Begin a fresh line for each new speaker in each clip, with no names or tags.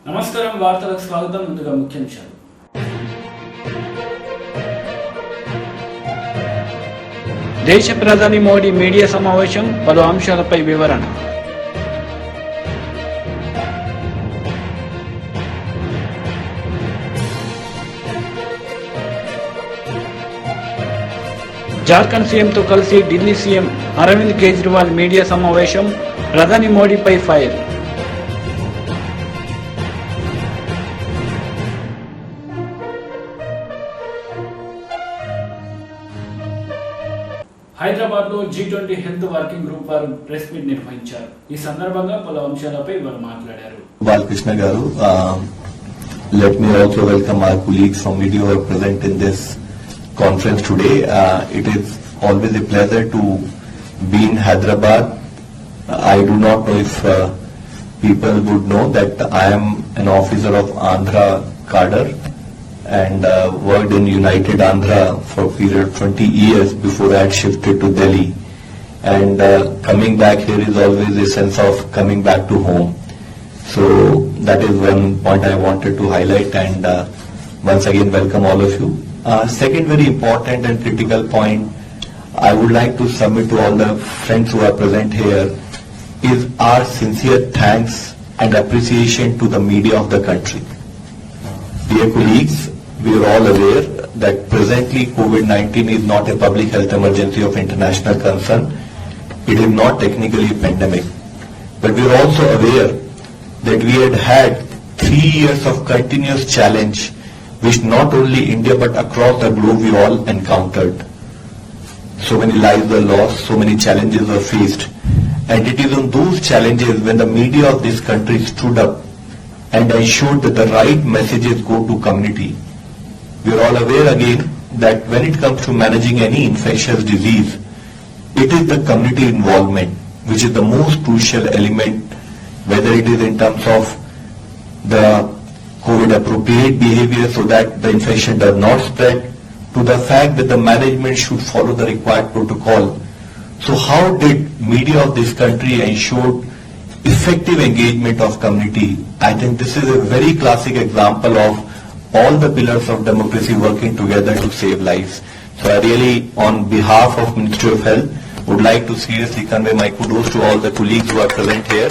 నమస్కారం వార్తలకు స్వాగతం. ముందుగా ముఖ్యాంశాలు. దేశ ప్రధాని మోడీ మీడియా సమావేశం, పలు అంశాలపై వివరణ. జార్ఖండ్ సీఎంతో కలిసి ఢిల్లీ సీఎం అరవింద్ కేజ్రీవాల్ మీడియా సమావేశం, ప్రధాని మోడీపై ఫైర్. హైదరాబాద్ లో G20 హెల్త్ వర్కింగ్ గ్రూప్ వారు ప్రెస్ మీట్ నిర్వహించారు. ఈ సందర్భంగా పలు అంశాలపై వారు మాట్లాడారు.
బాలకృష్ణ గారు, let me also welcome our colleagues from media who are present in this conference today. It is always a pleasure to be in Hyderabad. I do not know if people would know that I am an officer of Andhra cadre and worked in United Andhra for a period of 20 years before I had shifted to Delhi. And coming back here is always a sense of coming back to home. So that is one point I wanted to highlight, and once again welcome all of you. Second very important and critical point I would like to submit to all the friends who are present here is our sincere thanks and appreciation to the media of the country. Dear colleagues, we are all aware that presently COVID-19 is not a public health emergency of international concern. It is not technically a pandemic. But we are also aware that we had 3 years of continuous challenge which not only India but across the globe we all encountered. So many lives were lost, so many challenges were faced. And it is on those challenges when the media of this country stood up and ensured that the right messages go to community. We are all aware again that when it comes to managing any infectious disease, it is the community involvement which is the most crucial element, whether it is in terms of the COVID appropriate behavior so that the infection does not spread, to the fact that the management should follow the required protocol. So how did media of this country ensure effective engagement of community? I think this is a very classic example of all the pillars of democracy working together to save lives. So I really, on behalf of Ministry of Health, would like to seriously convey my kudos to all the colleagues who are present here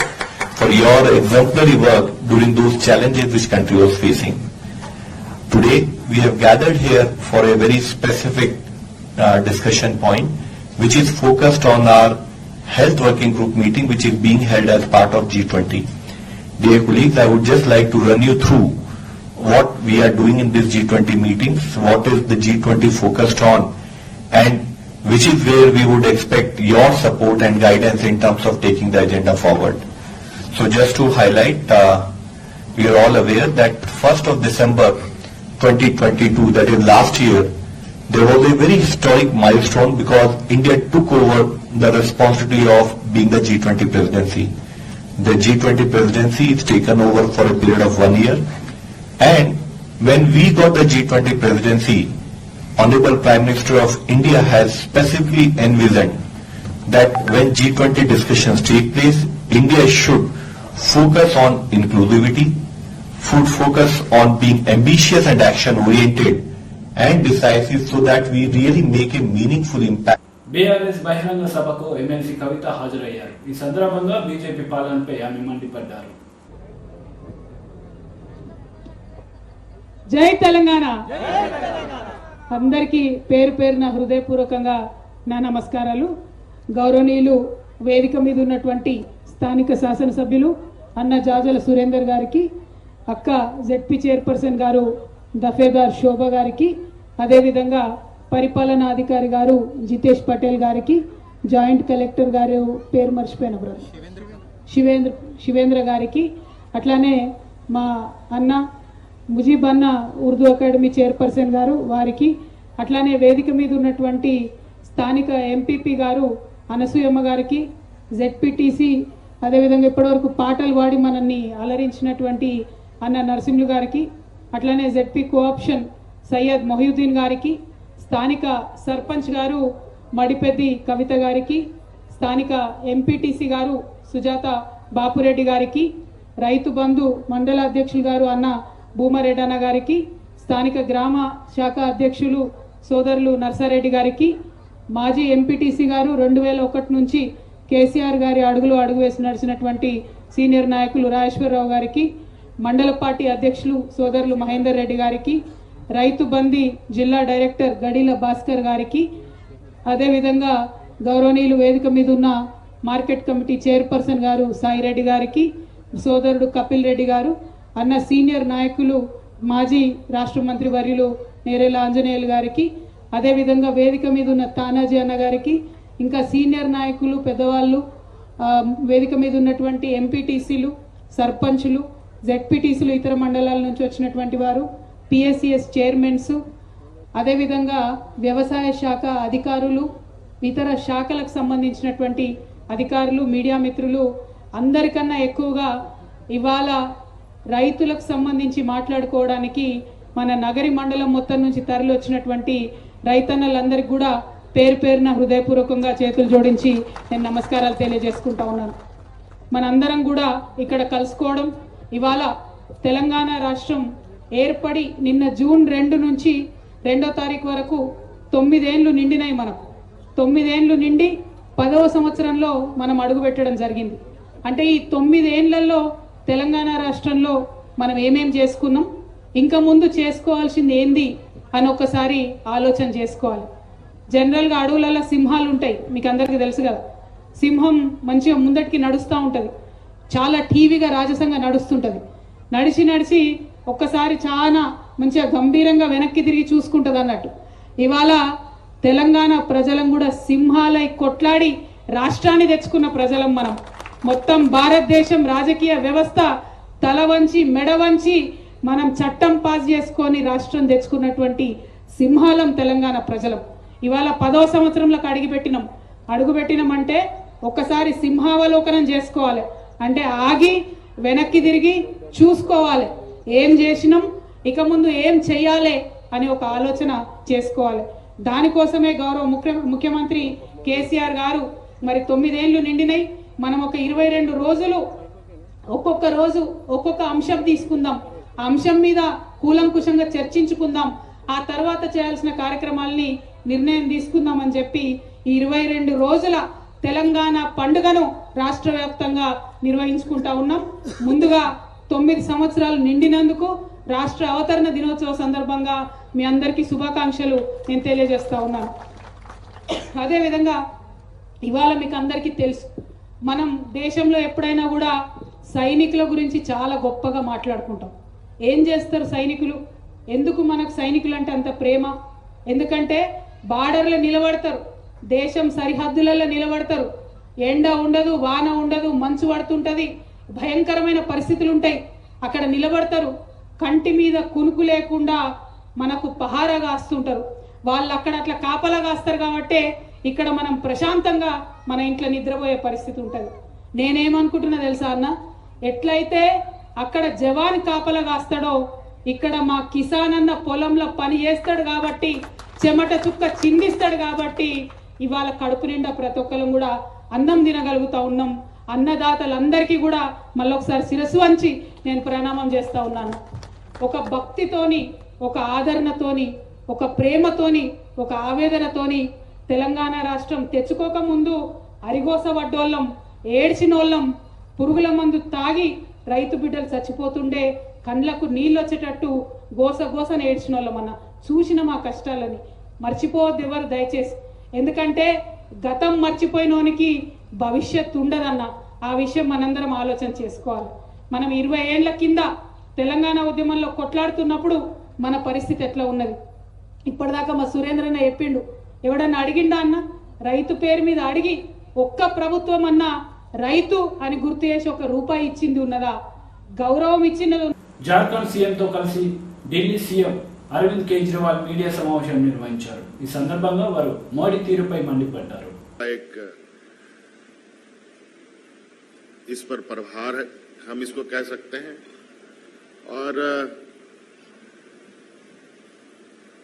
for your exemplary work during those challenges which country was facing. Today, we have gathered here for a very specific discussion point, which is focused on our health working group meeting, which is being held as part of G20. Dear colleagues, I would just like to run you through what we are doing in this G20 meetings, what is the G20 focused on, and which is where we would expect your support and guidance in terms of taking the agenda forward. So just to highlight, we are all aware that 1st of December 2022, that is last year, there was a very historic milestone because India took over the responsibility of being the G20 presidency. The G20 presidency is taken over for a period of 1 year. And when we got the G20 presidency, Honorable Prime Minister of India has specifically envisioned that when G20 discussions take place, India should focus on inclusivity, should focus on being ambitious and action-oriented and decisive so that we really make a meaningful impact.
BRS బహిరంగ సభకు MLC కవిత హాజరయ్యారు. ఈ సందర్భంగా BJP పాలనపై ఆమె మండిపడ్డారు.
జై తెలంగాణ. అందరికీ పేరు పేరున హృదయపూర్వకంగా నా నమస్కారాలు. గౌరవనీయులు వేదిక మీద ఉన్నటువంటి స్థానిక శాసనసభ్యులు అన్న జాజల సురేందర్ గారికి, అక్క జెడ్పీ చైర్పర్సన్ గారు దఫేదార్ శోభ గారికి, అదేవిధంగా పరిపాలనా అధికారి గారు జితేష్ పటేల్ గారికి, జాయింట్ కలెక్టర్ గారు పేరు మర్చిపోయిన బ్రదర్ శివేంద్ర గారికి, అట్లానే మా అన్న ముజీబ్ అన్న ఉర్దూ అకాడమీ చైర్పర్సన్ గారు వారికి, అట్లానే వేదిక మీద ఉన్నటువంటి స్థానిక ఎంపీపీ గారు అనసూయమ్మ గారికి, జెడ్పీటీసీ, అదేవిధంగా ఇప్పటివరకు పాటలు పాడి మనల్ని అలరించినటువంటి అన్న నరసింహులు గారికి, అట్లానే జెడ్పీ కోఆప్షన్ సయ్యద్ మొహియుద్దీన్ గారికి, స్థానిక సర్పంచ్ గారు మడిపెద్ది కవిత గారికి, స్థానిక ఎంపీటీసీ గారు సుజాత బాపురెడ్డి గారికి, రైతు బంధు మండల అధ్యక్షులు గారు అన్న భూమారెడ్డి గారికి, స్థానిక గ్రామ శాఖ అధ్యక్షులు సోదరులు నర్సారెడ్డి గారికి, మాజీ ఎంపీటీసీ గారు 2001 నుంచి కేసీఆర్ గారి అడుగు వేసి నడిచినటువంటి సీనియర్ నాయకులు రాజేశ్వరరావు గారికి, మండల పార్టీ అధ్యక్షులు సోదరులు మహేందర్ రెడ్డి గారికి, రైతు బంధి జిల్లా డైరెక్టర్ గడిల భాస్కర్ గారికి, అదేవిధంగా గౌరవనీయులు వేదిక మీద ఉన్న మార్కెట్ కమిటీ చైర్పర్సన్ గారు సాయిరెడ్డి గారికి, సోదరుడు కపిల్ రెడ్డి గారు, అన్న సీనియర్ నాయకులు మాజీ రాష్ట్ర మంత్రి వర్యులు నేరేల ఆంజనేయులు గారికి, అదేవిధంగా వేదిక మీద ఉన్న తానాజీ అన్న గారికి, ఇంకా సీనియర్ నాయకులు పెద్దవాళ్ళు, వేదిక మీద ఉన్నటువంటి ఎంపీటీసీలు, సర్పంచులు, జెడ్పీటీసీలు, ఇతర మండలాల నుంచి వచ్చినటువంటి వారు, పిఎస్సిఎస్ చైర్మన్స్, అదేవిధంగా వ్యవసాయ శాఖ అధికారులు, ఇతర శాఖలకు సంబంధించినటువంటి అధికారులు, మీడియా మిత్రులు, అందరికన్నా ఎక్కువగా ఇవాళ రైతులకు సంబంధించి మాట్లాడుకోవడానికి మన నగరి మండలం మొత్తం నుంచి తరలి వచ్చినటువంటి రైతన్నలందరికీ కూడా పేరు పేరున హృదయపూర్వకంగా చేతులు జోడించి నేను నమస్కారాలు తెలియజేసుకుంటా ఉన్నాను. మనందరం కూడా ఇక్కడ కలుసుకోవడం, ఇవాళ తెలంగాణ రాష్ట్రం ఏర్పడి నిన్న జూన్ 2 నుంచి 2వ తారీఖు వరకు 9 ఏళ్ళు నిండినాయి. మనకు 9 ఏళ్ళు నిండి 10వ సంవత్సరంలో మనం అడుగు పెట్టడం జరిగింది. అంటే ఈ 9 ఏళ్లలో తెలంగాణ రాష్ట్రంలో మనం ఏమేం చేసుకున్నాం, ఇంకా ముందు చేసుకోవాల్సింది ఏంది అని ఒకసారి ఆలోచన చేసుకోవాలి. జనరల్గా అడవులలో సింహాలు ఉంటాయి, మీకు అందరికీ తెలుసు కదా. సింహం మంచిగా ముందటికి నడుస్తూ ఉంటుంది, చాలా టీవీగా రాజసంగా నడుస్తుంటుంది. నడిచి ఒక్కసారి చాలా మంచిగా గంభీరంగా వెనక్కి తిరిగి చూసుకుంటుంది అన్నట్టు. ఇవాళ తెలంగాణ ప్రజలం కూడా సింహాలై కొట్లాడి రాష్ట్రాన్ని తెచ్చుకున్న ప్రజలం మనం. మొత్తం భారతదేశం రాజకీయ వ్యవస్థ తల వంచి మెడ వంచి మనం చట్టం పాస్ చేసుకొని రాష్ట్రం తెచ్చుకున్నటువంటి సింహాలం తెలంగాణ ప్రజలం. ఇవాళ 10వ సంవత్సరంలోకి అడుగుపెట్టినాం అంటే ఒక్కసారి సింహావలోకనం చేసుకోవాలి. అంటే ఆగి వెనక్కి తిరిగి చూసుకోవాలి, ఏం చేసినాం, ఇక ముందు ఏం చెయ్యాలి అని ఒక ఆలోచన చేసుకోవాలి. దానికోసమే గౌరవ ముఖ్యమంత్రి కేసీఆర్ గారు మరి 9 ఏళ్ళు నిండినాయి. మనం ఒక 22 రోజులు ఒక్కొక్క రోజు ఒక్కొక్క అంశం తీసుకుందాం, ఆ అంశం మీద కూలంకుషంగా చర్చించుకుందాం, ఆ తర్వాత చేయాల్సిన కార్యక్రమాలని నిర్ణయం తీసుకుందామని చెప్పి ఈ 22 రోజుల తెలంగాణ పండుగను రాష్ట్ర వ్యాప్తంగా నిర్వహించుకుంటా ఉన్నాం. ముందుగా 9 సంవత్సరాలు నిండినందుకు రాష్ట్ర అవతరణ దినోత్సవ సందర్భంగా మీ అందరికీ శుభాకాంక్షలు నేను తెలియజేస్తా ఉన్నాను. అదేవిధంగా ఇవాళ మీకు అందరికీ తెలుసు, మనం దేశంలో ఎప్పుడైనా కూడా సైనికుల గురించి చాలా గొప్పగా మాట్లాడుకుంటాం. ఏం చేస్తారు సైనికులు, ఎందుకు మనకు సైనికులు అంటే అంత ప్రేమ? ఎందుకంటే బార్డర్లో నిలబడతారు, దేశం సరిహద్దులలో నిలబడతారు, ఎండ ఉండదు, వాన ఉండదు, మంచు పడుతుంటది, భయంకరమైన పరిస్థితులు ఉంటాయి, అక్కడ నిలబడతారు, కంటి మీద కునుకు లేకుండా మనకు పహారా కాస్తుంటారు. వాళ్ళు అక్కడ అట్లా కాపలా కాస్తారు కాబట్టి ఇక్కడ మనం ప్రశాంతంగా మన ఇంట్లో నిద్రపోయే పరిస్థితి ఉంటుంది. నేనేమనుకుంటున్నా తెలుసా అన్న, ఎట్లయితే అక్కడ జవాన్ కాపలా కాస్తాడో ఇక్కడ మా కిసాన్ అన్న పొలంలో పని చేస్తాడు కాబట్టి, చెమట చుక్క చిందిస్తాడు కాబట్టి ఇవాళ కడుపు నిండా ప్రతి ఒక్కరం కూడా అన్నం తినగలుగుతా ఉన్నాం. అన్నదాతలందరికీ కూడా మళ్ళొకసారి శిరస్సు వంచి నేను ప్రణామం చేస్తా ఉన్నాను. ఒక భక్తితోని, ఒక ఆదరణతోని, ఒక ప్రేమతోని, ఒక ఆవేదనతోని తెలంగాణ రాష్ట్రం తెచ్చుకోక ముందు అరిగోస వడ్డోళ్ళం, ఏడ్చినోళ్ళం, పురుగుల మందు తాగి రైతు బిడ్డలు చచ్చిపోతుండే కండ్లకు నీళ్ళు వచ్చేటట్టు గోసని ఏడ్చినోళ్ళం అన్న. చూసిన మా కష్టాలని మర్చిపోవద్దు ఎవరు దయచేసి, ఎందుకంటే గతం మర్చిపోయినోనికి భవిష్యత్తు ఉండదన్న. ఆ విషయం మనందరం ఆలోచన చేసుకోవాలి. మనం 20 ఏళ్ల కింద తెలంగాణ ఉద్యమంలో కొట్లాడుతున్నప్పుడు మన పరిస్థితి ఎట్లా ఉన్నది? ఇప్పటిదాకా మా సురేంద్రన్న చెప్పిండు, ఎవడన్నా అడిగిండా అన్న? రైతు పేరు మీద అడిగి ఒక్క ప్రభుత్వం అన్న రైతు అని గుర్తు చేసి ఒక రూపాయి ఇచ్చింది ఉన్నదా? గౌరవం ఇచ్చినది.
జార్ఖండ్ సీఎంతో కలిసి ఢిల్లీ సీఎం అరవింద్ కేజ్రీవాల్ మీడియా సమావేశం నిర్వహించారు. ఈ సందర్భంగా వారు మోడీ తీరుపై మండిపడ్డారు.
इस पर प्रभार है, हम इसको कह सकते हैं, और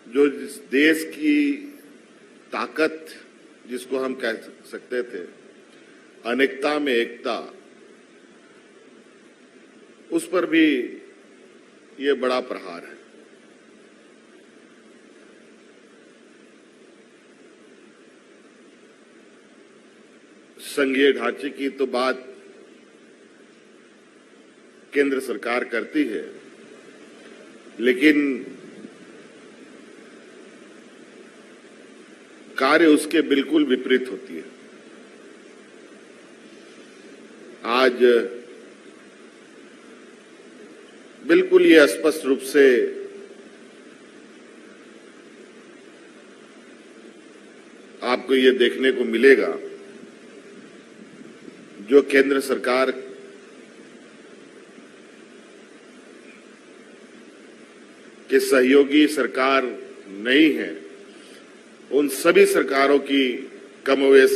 जो इस देश की ताकत जिसको हम कह सकते थे, अनेकता में एकता, उस पर भी ये बड़ा प्रहार है। संघीय ढांचे की तो बात केंद्र सरकार करती है, लेकिन कार्य उसके बिल्कुल विपरीत होती है। आज बिल्कुल ये स्पष्ट रूप से आपको ये देखने को मिलेगा, जो केंद्र सरकार के सहयोगी सरकार नहीं है, उन सभी सरकारों की कमोवेश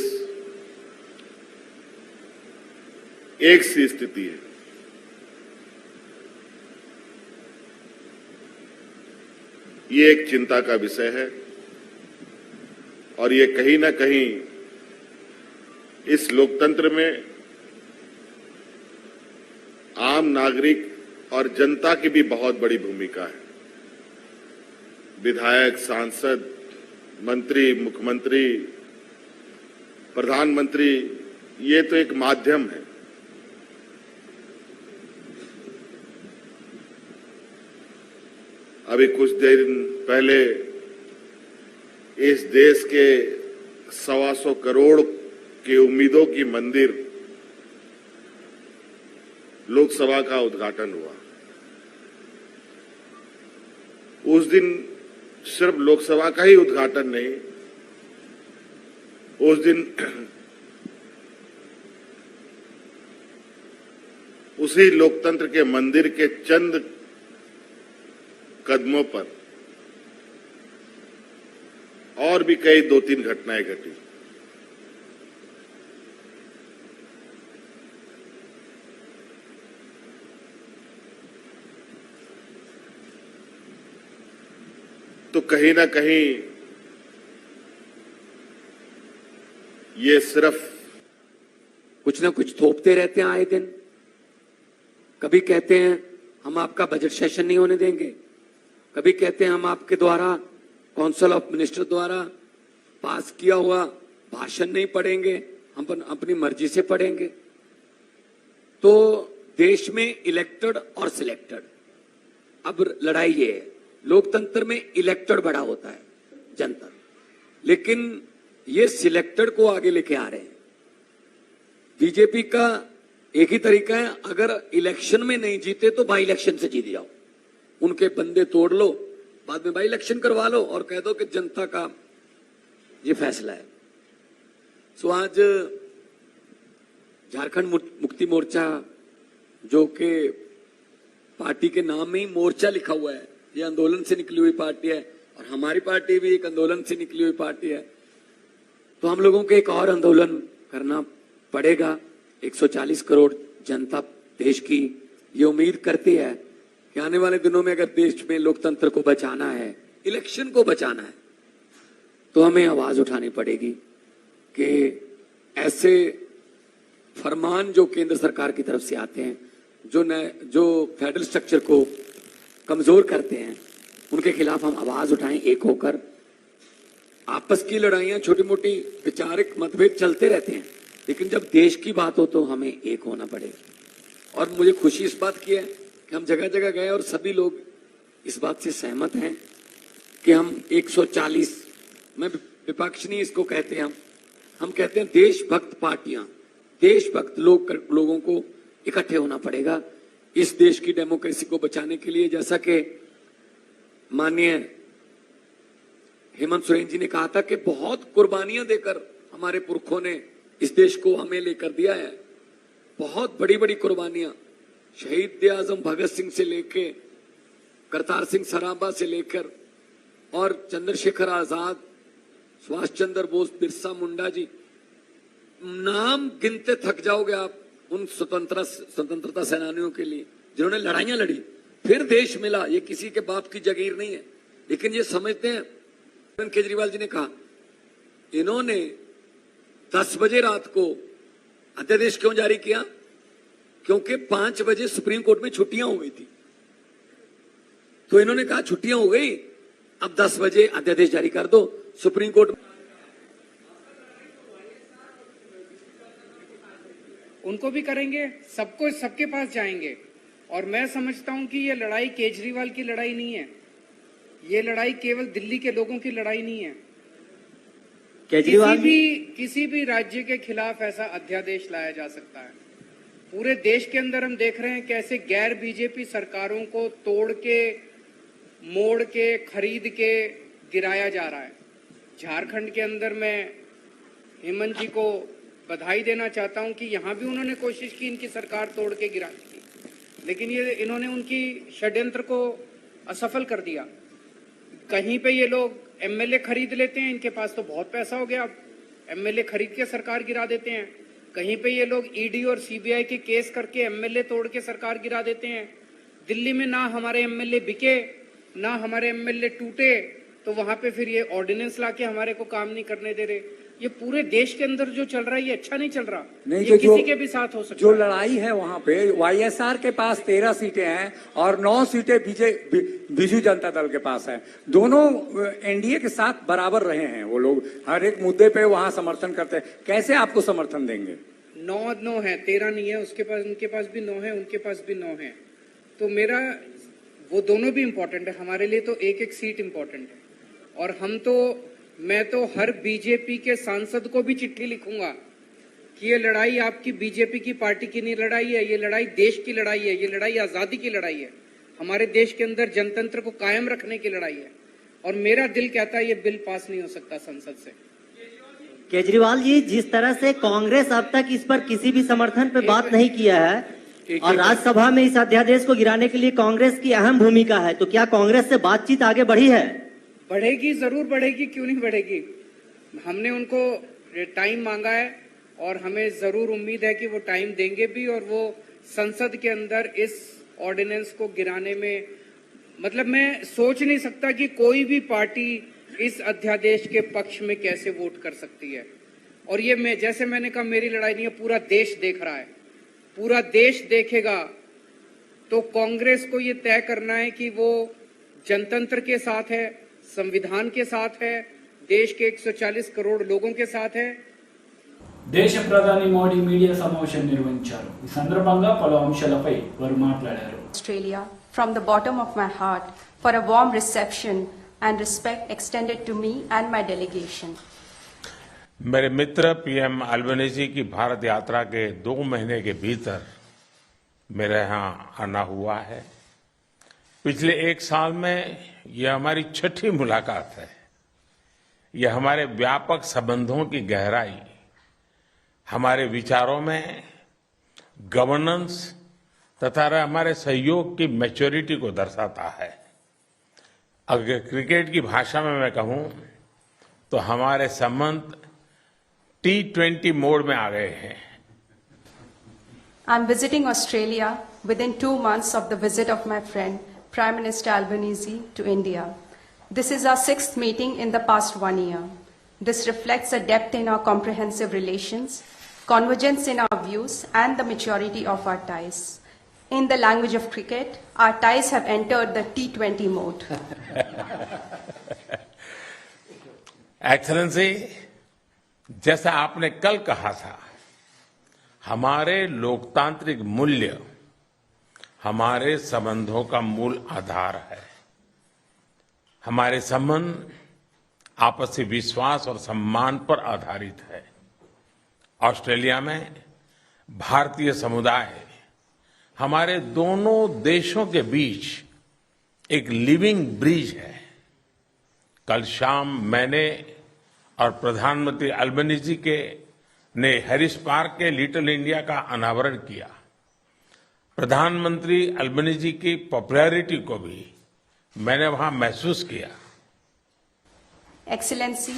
एक सी स्थिति है। ये एक चिंता का विषय है और ये कहीं ना कहीं इस लोकतंत्र में आम नागरिक और जनता की भी बहुत बड़ी भूमिका है। विधायक, सांसद, मंत्री, मुख्यमंत्री, प्रधानमंत्री, ये तो एक माध्यम है। अभी कुछ देर पहले इस देश के 125 करोड़ के उम्मीदों की मंदिर लोकसभा का उद्घाटन हुआ। उस दिन सिर्फ लोकसभा का ही उद्घाटन नहीं, उस दिन उसी लोकतंत्र के मंदिर के चंद कदमों पर और भी कई 2-3 घटनाएं घटी। तो कहीं ना कहीं ये सिर्फ
कुछ ना कुछ थोपते रहते हैं आए दिन। कभी कहते हैं हम आपका बजट सेशन नहीं होने देंगे, कभी कहते हैं हम आपके द्वारा काउंसिल ऑफ मिनिस्टर द्वारा पास किया हुआ भाषण नहीं पढ़ेंगे, हम अपनी मर्जी से पढ़ेंगे। तो देश में इलेक्टेड और सिलेक्टेड अब लड़ाई ये है। लोकतंत्र में इलेक्टेड बड़ा होता है जनता, लेकिन ये सिलेक्टेड को आगे लेके आ रहे हैं। बीजेपी का एक ही तरीका है, अगर इलेक्शन में नहीं जीते तो बाई इलेक्शन से जीत जाओ, उनके बंदे तोड़ लो, बाद में बाई इलेक्शन करवा लो और कह दो कि जनता का ये फैसला है। सो आज झारखंड मुक्ति मोर्चा, जो कि पार्टी के नाम में ही मोर्चा लिखा हुआ है, ये आंदोलन से निकली हुई पार्टी है और हमारी पार्टी भी एक आंदोलन से निकली हुई पार्टी है। तो हम लोगों को एक और आंदोलन करना पड़ेगा। 140 करोड़ जनता देश की ये उम्मीद करती है कि आने वाले दिनों में अगर देश में लोकतंत्र को बचाना है, इलेक्शन को बचाना है, तो हमें आवाज उठानी पड़ेगी कि ऐसे फरमान जो केंद्र सरकार की तरफ से आते हैं, जो फेडरल स्ट्रक्चर को कमजोर करते हैं, उनके खिलाफ हम आवाज उठाएं एक होकर। आपस की लड़ाइयां, छोटी मोटी वैचारिक मतभेद चलते रहते हैं, लेकिन जब देश की बात हो तो हमें एक होना पड़ेगा। और मुझे खुशी इस बात की है कि हम जगह जगह गए और सभी लोग इस बात से सहमत हैं कि हम 140, मैं विपक्ष नहीं इसको कहते हैं, हम कहते हैं देशभक्त पार्टियां, देशभक्त लोगों को इकट्ठे होना पड़ेगा इस देश की डेमोक्रेसी को बचाने के लिए। जैसा कि माननीय हेमंत सोरेन जी ने कहा था कि बहुत कुर्बानियां देकर हमारे पुरखों ने इस देश को हमें लेकर दिया है, बहुत बड़ी बड़ी कुर्बानियां। शहीद आजम भगत सिंह से लेके करतार सिंह सराभा से लेकर और चंद्रशेखर आजाद, सुभाष चंद्र बोस, बिरसा मुंडा जी, नाम गिनते थक जाओगे आप उन स्वतंत्रता सेनानियों के लिए जिन्होंने लड़ाइयां लड़ी, फिर देश मिला। ये किसी के बाप की जागीर नहीं है, लेकिन ये समझते हैं। अरविंद केजरीवाल जी ने कहा इन्होंने 10 बजे रात को अध्यादेश क्यों जारी किया क्योंकि 5 बजे सुप्रीम कोर्ट में छुट्टियां हो गई थी। तो इन्होंने कहा छुट्टियां हो गई, अब 10 बजे अध्यादेश जारी कर दो। सुप्रीम कोर्ट
उनको भी करेंगे, सबको सबके पास जाएंगे। और मैं समझता हूं कि ये लड़ाई केजरीवाल की लड़ाई नहीं है, ये लड़ाई केवल दिल्ली के लोगों की लड़ाई नहीं है। किसी भी राज्य के खिलाफ ऐसा अध्यादेश लाया जा सकता है। पूरे देश के अंदर हम देख रहे हैं कैसे गैर बीजेपी सरकारों को तोड़ के, मोड़ के, खरीद के गिराया जा रहा है। झारखंड के अंदर मैं हेमंत जी को बधाई देना चाहता हूं कि यहां भी उन्होंने कोशिश की इनकी सरकार तोड़ के गिराने की, लेकिन इन्होंने उनकी षड्यंत्र को असफल कर दिया। कहीं पे ये लोग एमएलए खरीद लेते हैं, इनके पास तो बहुत पैसा हो गया, अब एमएलए खरीद के सरकार गिरा देते हैं। कहीं पे ये लोग ईडी और सीबीआई के केस करके एमएलए तोड़ के सरकार गिरा देते हैं। दिल्ली में ना हमारे एमएलए बिके, ना हमारे एमएलए टूटे, तो वहां पे फिर ये ऑर्डिनेंस लाके हमारे को काम नहीं करने दे रहे। ये पूरे देश के अंदर जो चल रहा है ये अच्छा नहीं चल रहा।
नहीं,
ये किसी के भी साथ हो सकता है।
जो लड़ाई है वहां पे वाईएसआर के पास 13 सीटें हैं और 9 सीटें बीजू जनता दल के पास है। दोनों एनडीए के साथ बराबर रहे हैं। वो लोग हर एक मुद्दे पे वहां समर्थन करते हैं। कैसे आपको समर्थन देंगे?
9 है, 13 नहीं है। उसके पास, उनके पास भी 9 है, उनके पास भी 9 है। तो मेरा, वो दोनों भी इम्पोर्टेंट है हमारे लिए। तो एक सीट इम्पोर्टेंट है। और मैं तो हर बीजेपी के सांसद को भी चिट्ठी लिखूंगा कि ये लड़ाई आपकी बीजेपी की पार्टी की नहीं लड़ाई है, ये लड़ाई देश की लड़ाई है, ये लड़ाई आजादी की लड़ाई है, हमारे देश के अंदर जनतंत्र को कायम रखने की लड़ाई है। और मेरा दिल कहता है ये बिल पास नहीं हो सकता संसद से।
केजरीवाल जी, जिस तरह से कांग्रेस अब तक इस पर किसी भी समर्थन पे बात नहीं किया है और राज्यसभा में इस अध्यादेश को गिराने के लिए कांग्रेस की अहम भूमिका है, तो क्या कांग्रेस से बातचीत आगे बढ़ी है?
बढ़ेगी, जरूर बढ़ेगी, क्यों नहीं बढ़ेगी। हमने उनको टाइम मांगा है और हमें जरूर उम्मीद है कि वो टाइम देंगे भी। और वो संसद के अंदर इस ऑर्डिनेंस को गिराने में, मतलब मैं सोच नहीं सकता कि कोई भी पार्टी इस अध्यादेश के पक्ष में कैसे वोट कर सकती है। और ये जैसे मैंने कहा, मेरी लड़ाई नहीं है, पूरा देश देख रहा है, पूरा देश देखेगा। तो कांग्रेस को ये तय करना है कि वो जनतंत्र के साथ है, संविधान के साथ है, देश के 140 करोड़ लोगों के साथ है।
దేశ ప్రధాని మోడీ మీడియా సమావేశం నిర్వహించారు. ఈ సందర్భంగా పలు అంశాలపై వారు మాట్లాడారు.
Australia, from the bottom of my heart, for a warm reception and respect extended to me and my delegation.
मेरे मित्र पीएम अल्बनीज़ी की भारत यात्रा के 2 महीने के भीतर मेरे यहाँ आना हुआ है। पिछले 1 साल में यह हमारी 6ठी मुलाकात है। यह हमारे व्यापक संबंधों की गहराई, हमारे विचारों में गवर्नेंस तथा हमारे सहयोग की मैच्योरिटी को दर्शाता है। अगर क्रिकेट की भाषा में मैं कहूं तो हमारे संबंध T20 मोड में आ गए हैं।
I'm visiting Australia within 2 months of the visit of my friend Prime Minister Albanese to India. This is our 6th meeting in the past 1 year. This reflects a depth in our comprehensive relations, convergence in our views, and the maturity of our ties. In the language of cricket, our ties have entered the T20 mode.
Excellency, जैसा आपने कल कहा था, हमारे लोकतांत्रिक मूल्य हमारे संबंधों का मूल आधार है। हमारे संबंध आपसी विश्वास और सम्मान पर आधारित है। ऑस्ट्रेलिया में भारतीय समुदाय हमारे दोनों देशों के बीच एक लिविंग ब्रिज है। कल शाम मैंने और प्रधानमंत्री अल्बनीज़ी ने हैरिस पार्क के लिटिल इंडिया का अनावरण किया। प्रधानमंत्री अल्बनीज़ी की पॉपुलैरिटी को भी मैंने वहां महसूस किया।
Excellency,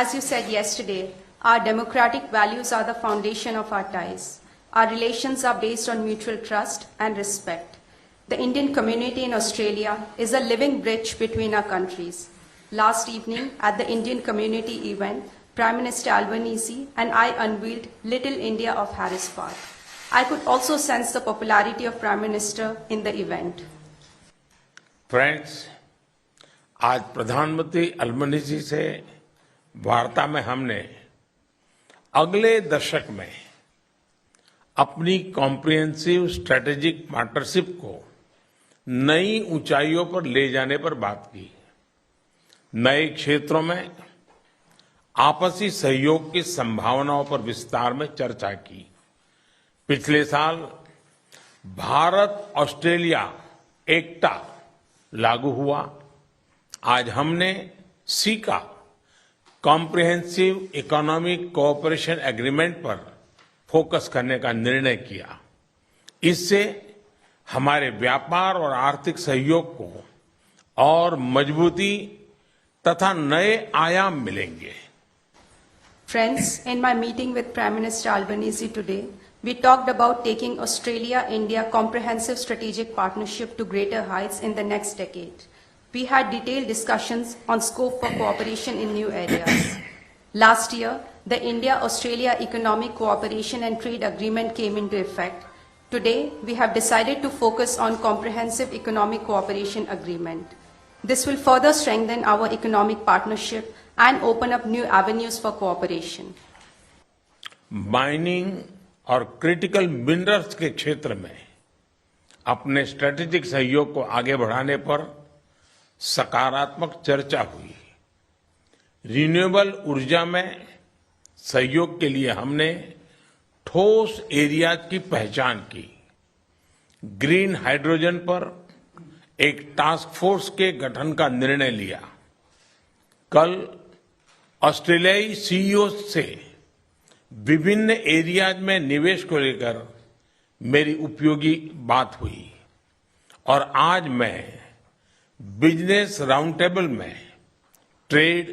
as you said yesterday, our democratic values are the foundation of our ties. Our relations are based on mutual trust and respect. The Indian community in Australia is a living bridge between our countries. Last evening, at the Indian community event, Prime Minister Albanese and I unveiled Little India of Harris Park. I could also sense the popularity of Prime Minister in the event.
Friends, आज प्रधानमंत्री Albanese से वार्ता में हमने अगले दशक में अपनी कॉम्प्रिहेंसिव स्ट्रेटेजिक पार्टनरशिप को नई ऊंचाइयों पर ले जाने पर बात की। नए क्षेत्रों में आपसी सहयोग की संभावनाओं पर विस्तार में चर्चा की। पिछले साल भारत ऑस्ट्रेलिया एकटा लागू हुआ। आज हमने caeca comprehensive economic cooperation agreement पर फोकस करने का निर्णय किया। इससे हमारे व्यापार और आर्थिक सहयोग को और मजबूती तथा नए आयाम मिलेंगे।
Friends, in my meeting with Prime Minister Albanese today, we talked about taking Australia-India comprehensive strategic partnership to greater heights in the next decade. We had detailed discussions on scope for cooperation in new areas. Last year, the India-Australia Economic Cooperation and Trade Agreement came into effect. Today, we have decided to focus on Comprehensive Economic Cooperation Agreement. This will further strengthen our economic partnership and open up new avenues for cooperation.
Mining और critical minerals के क्षेत्र में अपने strategic सहयोग को आगे बढ़ाने पर सकारात्मक चर्चा हुई। रिन्यूएबल ऊर्जा में सहयोग के लिए हमने ठोस एरियाज की पहचान की। ग्रीन हाइड्रोजन पर एक टास्क फोर्स के गठन का निर्णय लिया। कल ऑस्ट्रेलियाई सीईओ से विभिन्न एरियाज में निवेश को लेकर मेरी उपयोगी बात हुई और आज मैं बिजनेस राउंड टेबल में ट्रेड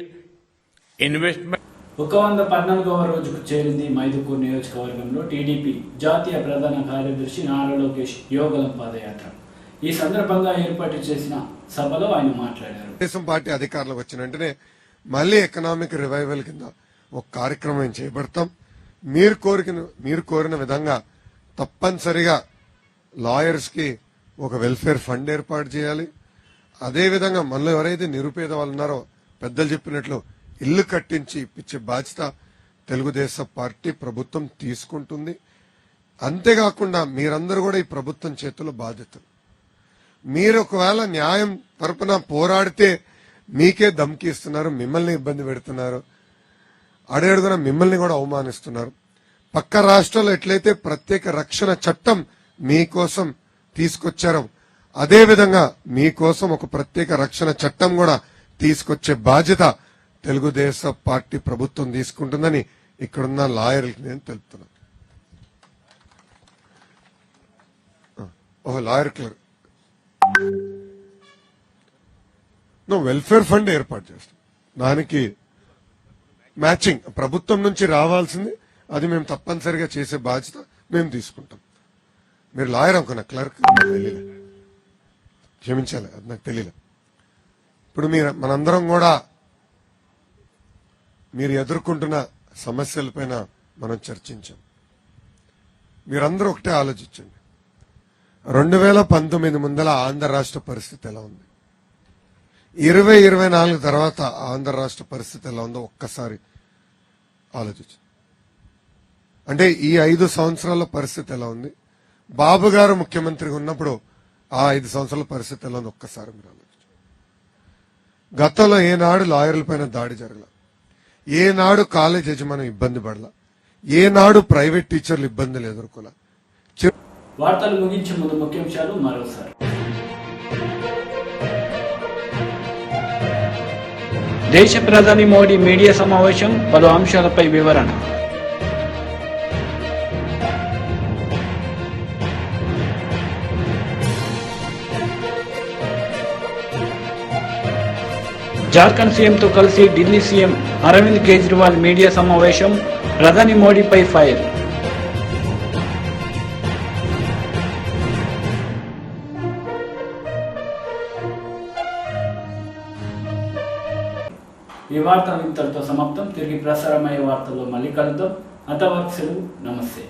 इन्वेस्टमेंट
114వ రోజుకు చేరింది మైదుకూరు నియోజకవర్గంలో టీడీపీ జాతీయ ప్రధాన కార్యదర్శి నారా లోకేష్ యోగలం పాదయాత్ర. ఈ సందర్భంగా ఏర్పాటు చేసిన సభలో ఆయన మాట్లాడారు.
తెలుగుదేశం పార్టీ అధికారంలోకి వచ్చిన వెంటనే మళ్ళీ ఎకనామిక్ రివైవల్ కింద ఒక కార్యక్రమం చేపడతాం. మీరు కోరిన విధంగా తప్పనిసరిగా లాయర్స్ కి ఒక వెల్ఫేర్ ఫండ్ ఏర్పాటు చేయాలి. అదేవిధంగా మనలో ఎవరైతే నిరుపేద వాళ్ళు ఉన్నారో పెద్దలు చెప్పినట్లు ఇల్లు కట్టించి ఇప్పించే బాధ్యత తెలుగుదేశం పార్టీ ప్రభుత్వం తీసుకుంటుంది. అంతేకాకుండా మీరందరూ కూడా ఈ ప్రభుత్వం చేతుల్లో బాధ్యతలు. మీరు ఒకవేళ న్యాయం తరపున పోరాడితే మీకే ధమ్కి ఇస్తున్నారు, మిమ్మల్ని ఇబ్బంది పెడుతున్నారు, అడుగడుగున మిమ్మల్ని కూడా అవమానిస్తున్నారు. పక్క రాష్ట్రాల్లో ఎట్లయితే ప్రత్యేక రక్షణ చట్టం మీకోసం తీసుకొచ్చారో అదేవిధంగా మీకోసం ఒక ప్రత్యేక రక్షణ చట్టం కూడా తీసుకొచ్చే బాధ్యత తెలుగుదేశం పార్టీ ప్రభుత్వం తీసుకుంటుందని ఇక్కడున్న లాయర్లకు నేను తెలుపుతున్నాను. లాయర్ క్లర్క్ వెల్ఫేర్ ఫండ్ ఏర్పాటు చేస్తాం. దానికి మ్యాచింగ్ ప్రభుత్వం నుంచి రావాల్సింది అది మేము తప్పనిసరిగా చేసే బాధ్యత మేము తీసుకుంటాం. మీరు లాయర్ అనుకున్న క్లర్క్ తెలియలే, క్షమించాలి, అది నాకు తెలియలే. ఇప్పుడు మనందరం కూడా మీరు ఎదుర్కొంటున్న సమస్యలపైన మనం చర్చించాం. మీరందరూ ఒకటే ఆలోచించండి. 2019 ముందల ఆంధ్ర రాష్ట్ర పరిస్థితి ఎలా ఉంది, 2024 తర్వాత ఆంధ్ర రాష్ట్ర పరిస్థితి ఎలా ఉందో ఒక్కసారి ఆలోచించండి. అంటే ఈ 5 సంవత్సరాల పరిస్థితి ఎలా ఉంది, బాబు గారు ముఖ్యమంత్రిగా ఉన్నప్పుడు ఆ 5 సంవత్సరాల పరిస్థితి ఎలా ఉంది ఒక్కసారి మీరు ఆలోచించండి. గతంలో ఏనాడు లాయర్ల పైన దాడి జరగల, ఏనాడు కాలేజ్ యజమాని ఇబ్బంది పడలా, ఏనాడు ప్రైవేట్ టీచర్లు ఇబ్బందులు ఎదుర్కోలే.
వార్తలు ముగించే ముందు ముఖ్యాంశాలు మరోసారి. దేశ ప్రధాని మోడీ మీడియా సమావేశం, పలు అంశాలపై వివరణ. జార్ఖండ్ సీఎంతో కలిసి ఢిల్లీ సీఎం అరవింద్ కేజ్రీవాల్ మీడియా సమావేశం, ప్రధాని మోడీపై ఫైర్. ఈ వార్తలు ఇంతటితో సమాప్తం. తిరిగి ప్రసారమయ్యే వార్తల్లో మళ్ళీ కలుద్దాం. అంతవరకు సెలవు, నమస్తే.